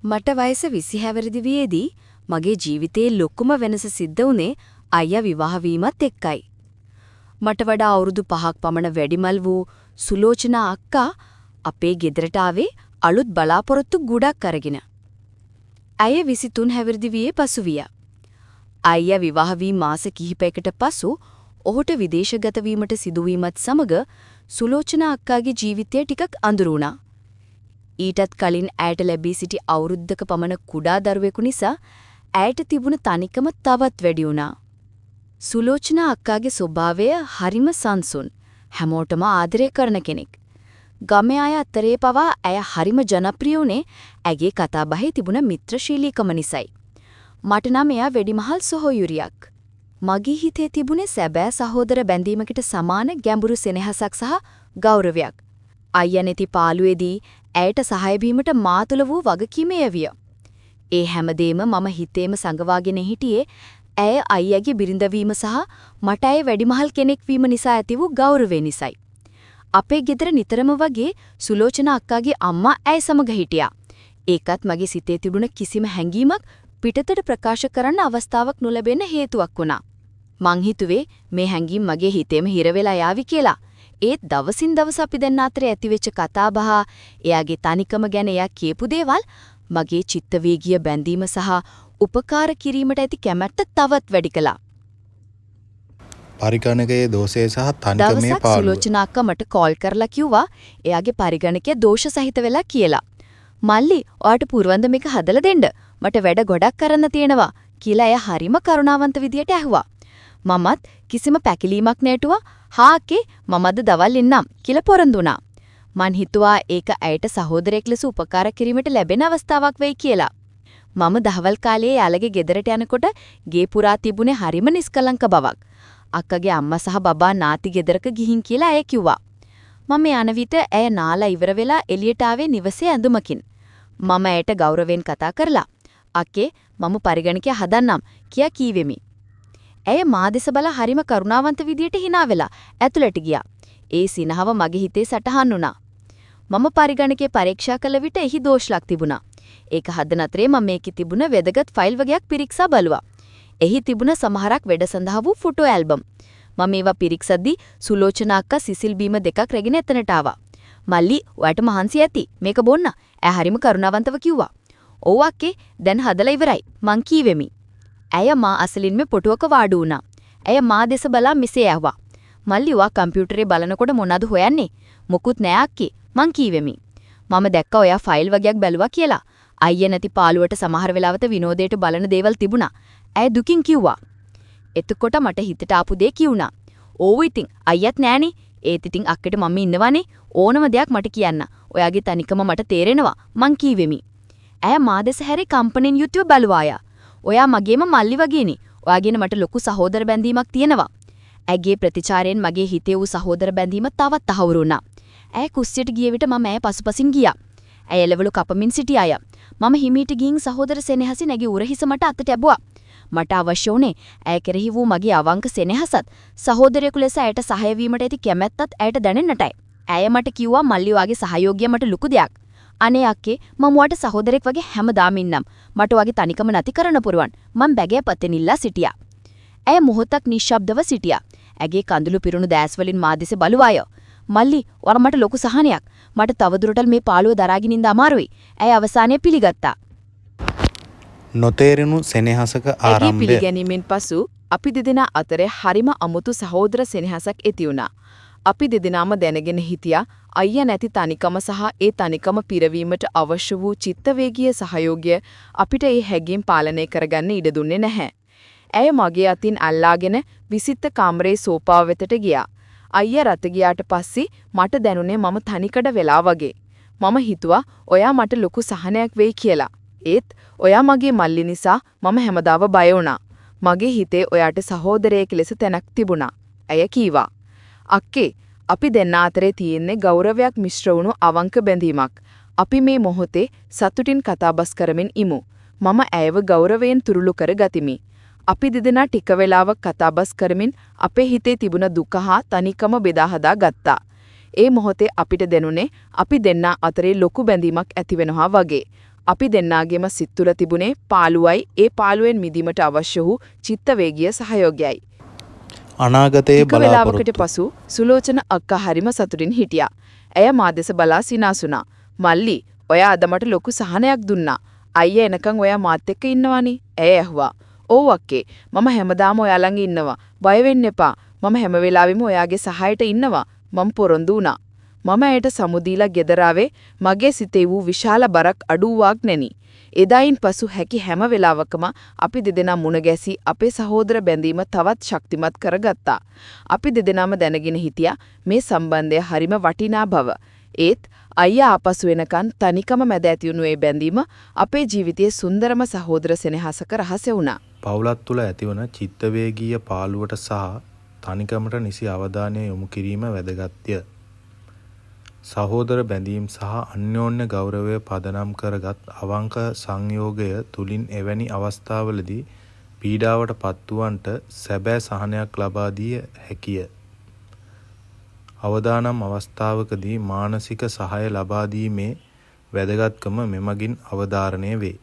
මට වයස 20 හැවිරිදි වියේදී මගේ ජීවිතයේ ලොකුම වෙනස සිද්ධ වුණේ අයියා විවාහ වීමත් එක්කයි. මට වඩා අවුරුදු 5ක් පමණ වැඩිමල් වූ සුලෝචනා අක්කා අපේ ගෙදරට ආවේ අලුත් බලාපොරොත්තු ගොඩක් අරගෙන. ඇය 23 හැවිරිදි වියේ පසුවිය. අයියා විවාහ වී මාස කිහිපයකට පසු ඔහුට විදේශගත වීමට සිදුවීමත් සමග සුලෝචනා අක්කාගේ ජීවිතය ටිකක් අඳුරු වුණා. ඊටත් කලින් ඇයට ලැබී සිටි අවුරුද්දක පමණ කුඩා දරුවෙකු නිසා ඇයට තිබුණ තනිකම තවත් වැඩි වුණා. සුලෝචනා අක්කාගේ ස්වභාවය හරිම සංසුන්, හැමෝටම ආදරය කරන කෙනෙක්. ගමේ අය අතරේ පවා ඇය හරිම ජනප්‍රිය වුණේ ඇගේ කතාබහේ තිබුණ මිත්‍රශීලීකම නිසයි. මට නම් එයා වැඩිමහල් සොහොයුරියක්. මගේ හිතේ තිබුණේ සැබෑ සහෝදර බැඳීමකට සමාන ගැඹුරු සෙනෙහසක් සහ ගෞරවයක්. අයියා නැති පාළුවේදී ඇයට සහාය බීමට මා තුළ වූ වගකීමේ විය. ඒ හැමදේම මම හිතේම සංගවාගෙන හිටියේ ඇය අයියාගේ බිරිඳ වීම සහ මට ඇය වැඩිමහල් කෙනෙක් වීම නිසා ඇති වූ ගෞරවය නිසයි. අපේ ගෙදර නිතරම වගේ සුලෝචනා අක්කාගේ අම්මා ඇය සමග හිටියා. ඒකත් මගේ සිතේ තිබුණ කිසිම හැඟීමක් පිටතට ප්‍රකාශ කරන්න අවස්ථාවක් නොලැබෙන හේතුවක් වුණා. මං හිතුවේ මේ හැඟීම් මගේ හිතේම හිර වෙලා යාවි කියලා. ඒත් දවසින් දවස අපි දෙන්න අතර ඇතිවෙච්ච කතාබහ, එයාගේ තනිකම ගැන එයා කියපු දේවල් මගේ චිත්ත වේගීය බැඳීම සහ උපකාර කිරීමට ඇති කැමැත්ත තවත් වැඩි කළා. පරිගණකයේ දෝෂය සහ තනිකමේ පාළුව. සුලෝචනා අක්කා මට කෝල් කරලා කිව්වා එයාගේ පරිගණකය දෝෂ සහිත වෙලා කියලා. මල්ලි, ඔයාට පුරවන්ද මේක හදලා දෙන්න. මට වැඩ ගොඩක් කරන්න තියෙනවා කියලා එයා හරිම කරුණාවන්ත විදියට ඇහුවා. මමත් කිසිම පැකිලීමක් නැටුවා. හා අක්කේ, මම අද දවල් එන්නම් කියලා පොරොන්දු වුණා. මං හිතුවා ඒක ඇයට සහෝදරයෙක් ලෙස උපකාර කිරීමට ලැබෙන අවස්ථාවක් වෙයි කියලා. මම දහවල් කාලයේ යාළගේ ගෙදරට යනකොට ගේ පුරා තිබුණේ හරිම නිස්කලංක බවක්. අක්කගේ අම්මා සහ බබා නාති ගෙදරක ගිහින් කියලා ඇය කිව්වා. මම යන විට ඇය නාලා ඉවර වෙලා එළියට ආවේ නිවසේ ඇඳුමකින්. මම ඇයට ගෞරවයෙන් කතා කරලා අක්කේ, මම පරිගණකය හදන්නම් කියා කීවෙමි. ඇය මා දෙස බලා හරිම කරුණාවන්ත විදියට hina වෙලා ඇතුළට ගියා. ඒ සිනහව මගේ හිතේ සටහන් වුණා. මම පරිගණකයේ පරීක්ෂා කළ විට එහි දෝෂලක් තිබුණා. ඒක හදන අතරේ මම මේකේ තිබුණ වැදගත් ෆයිල් වගේක් පිරික්සා බලුවා. එහි තිබුණ සමහරක් වැඩ සඳහා වූ ෆොටෝ ඇල්බම්. මම ඒවා පිරික්සද්දී සුලෝචනා අක්කා සිසිල් බීම දෙකක් රැගෙන එතනට ආවා. මල්ලි, ඔයාට මහන්සි ඇති. මේක බොන්න. ඇය හරිම කරුණාවන්තව කිව්වා. ඔව් අක්කේ, දැන් හදලා ඉවරයි. මං කීවෙමි. ඇය මා අසලින්ම පොටුවක වාඩි වුණා. ඇය මා දෙස බලා මෙසේ ඇහුවා. මල්ලි, ඔයා කම්පියුටරේ බලනකොට මොනවද හොයන්නේ? මොකුත් නෑ අක්කේ. මං කීවෙමි. මම දැක්කා ඔයා ෆයිල් වගේක් බැලුවා කියලා. අයියා නැති පාළුවට සමහර වෙලාවට විනෝදයට බලන දේවල් තිබුණා. ඇය දුකින් කිව්වා. එතකොට මට හිතට ආපු දේ කිව්ුණා. ඕව ඉතින් අයියත් නෑනේ. ඒත් ඉතින් අක්කට මම ඉන්නවනේ. ඕනම දෙයක් මට කියන්න. ඔයාගේ තනිකම මට තේරෙනවා. මං කීවෙමි. ඇය මා දෙස හැරි කම්පණින් යුතුව බැලුවායා. ඔයා මගේම මල්ලි වගේනේ. ඔයාගෙන මට ලොකු සහෝදර බැඳීමක් තියෙනවා. ඇගේ ප්‍රතිචාරයෙන් මගේ හිතේ වූ සහෝදර බැඳීම තවත් තහවුරු වුණා. ඇය කුස්සියට ගිය විට මම ඇය පසුපසින් ගියා. ඇය එළවලු කපමින් සිටියාය. මම හිමීට ගිහින් සහෝදර සෙනෙහසින් ඇගේ උරහිස මට අතට ඇබුවා. මට අවශ්‍ය වුණේ ඇය කෙරෙහි වූ මගේ අවංක සෙනෙහසත් සහෝදරයෙකු ලෙස ඇයට සහාය වීමට ඇති කැමැත්තත් ඇයට දැනෙන්නටයි. ඇය මට කිව්වා මල්ලි වාගේ සහයෝගය මට ලොකු දෙයක්. අනේ අක්කේ, මම වාට සහෝදරෙක් වගේ හැමදාම ඉන්නම්. මට වාගේ තනිකම නැති කරන්න පුරුවන්. මම බැගේ පතෙන් ඉල්ලා සිටියා. ඇය මොහොතක් නිශ්ශබ්දව සිටියා. ඇගේ කඳුළු පිරුණු දැස් වලින් මා දෙස බලුවාය. මල්ලි, ඔයා මට ලොකු සහනයක්. මට තවදුරටත් මේ පාළුව දරාගෙන ඉන්න අමාරුයි. ඇය අවසානයේ පිළිගත්තා. නොතේරුණු සෙනෙහසක ආරම්භය. ඇගේ පිළිගැනීමෙන් පසු අපි දෙදෙනා අතරේ හරිම අමුතු සහෝදර සෙනෙහසක් ඇති වුණා. අපි දෙදෙනාම දැනගෙන හිටියා අයියා නැති තනිකම සහ ඒ තනිකම පිරවීමට අවශ්‍ය වූ චිත්තවේගීය සහයෝගය අපිට ඒ හැඟීම් පාලනය කරගන්න ඉඩ දුන්නේ නැහැ. ඇය මගේ අතින් අල්ලාගෙන විසිට කාමරේ සෝපාව වෙතට ගියා. අයියා රට ගියාට පස්සේ මට දැනුනේ මම තනිකඩ වෙලා වගේ. මම හිතුවා ඔයා මට ලොකු සහනයක් වෙයි කියලා. ඒත් ඔයා මගේ මල්ලි නිසා මම හැමදාම බය වුණා. මගේ හිතේ ඔයාට සහෝදරයෙක් ලෙස තැනක් තිබුණා. ඇය කීවා. අක්කේ, අපි දෙන්න අතරේ තියෙන්නේ ගෞරවයක් මිශ්‍ර වුණු අවංක බැඳීමක්. අපි මේ මොහොතේ සතුටින් කතාබස් කරමින් ඉමු. මම ඇයව ගෞරවයෙන් තුරුළු කර ගතිමි. අපි දෙදෙනා ටික වෙලාවක් කතාබස් කරමින් අපේ හිතේ තිබුණ දුක හා තනිකම බෙදා හදා ගත්තා. ඒ මොහොතේ අපිට දැනුනේ අපි දෙන්නා අතරේ ලොකු බැඳීමක් ඇති වෙනවා වගේ. අපි දෙන්නාගේම සිත් තුළ තිබුණේ පාළුවයි ඒ පාළුවෙන් මිදීමට අවශ්‍ය වූ චිත්තවේගීය සහයෝගයයි. අනාගතයේ ටික වෙලාවකට බලාපොරොත්තු පසු සුලෝචන අක්කා හරිම සතුටින් හිටියා. ඇය මා දෙස බලා සිනාසුණා. "මල්ලි, ඔයා අද මට ලොකු සහනයක් දුන්නා. අයියා එනකන් ඔයා මාත් එක්ක ඉන්නවනේ." ඇය ඇහුවා. "ඔව් අක්කේ. මම හැමදාම ඔයා ළඟ ඉන්නවා. බය වෙන්න එපා. මම හැම වෙලාවෙම ඔයාගේ සහායට ඉන්නවා." මම පොරොන්දු වුණා. මම ඇයට සමුදීලා ගෙදර ආවේ මගේ සිතේ වූ විශාල බරක් අඩුවාක් නැනි. එදායින් පසු හැකි හැම වෙලාවකම අපි දෙදෙනා මුණ ගැසී අපේ සහෝදර බැඳීම තවත් ශක්තිමත් කරගත්තා. අපි දෙදෙනාම දැනගෙන හිටියා මේ සම්බන්ධය හරිම වටිනා බව. ඒත් අයියා ආපසු එනකන් තනිකම මැද ඇතිවුණු ඒ බැඳීම අපේ ජීවිතයේ සුන්දරම සහෝදර සෙනෙහසක රහසය වුණා. පවුලත් තුළ ඇතිවන චිත්තවේගීය පාළුවට සහ තනිකමට නිසි අවධානය යොමු කිරීම වැදගත්ය. සහෝදර බැඳීම් සහ අන්‍යෝන්‍ය ගෞරවය පදනම් කරගත් අවංක සංයෝගය තුලින් එවැනි අවස්ථාවලදී පීඩාවට පත්වුවන්ට සැබෑ සහනයක් ලබා දිය හැකිය. අවදානම් අවස්ථාවකදී මානසික සහාය ලබා දීමේ වැදගත්කම මෙමගින් අවධාරණය වේ.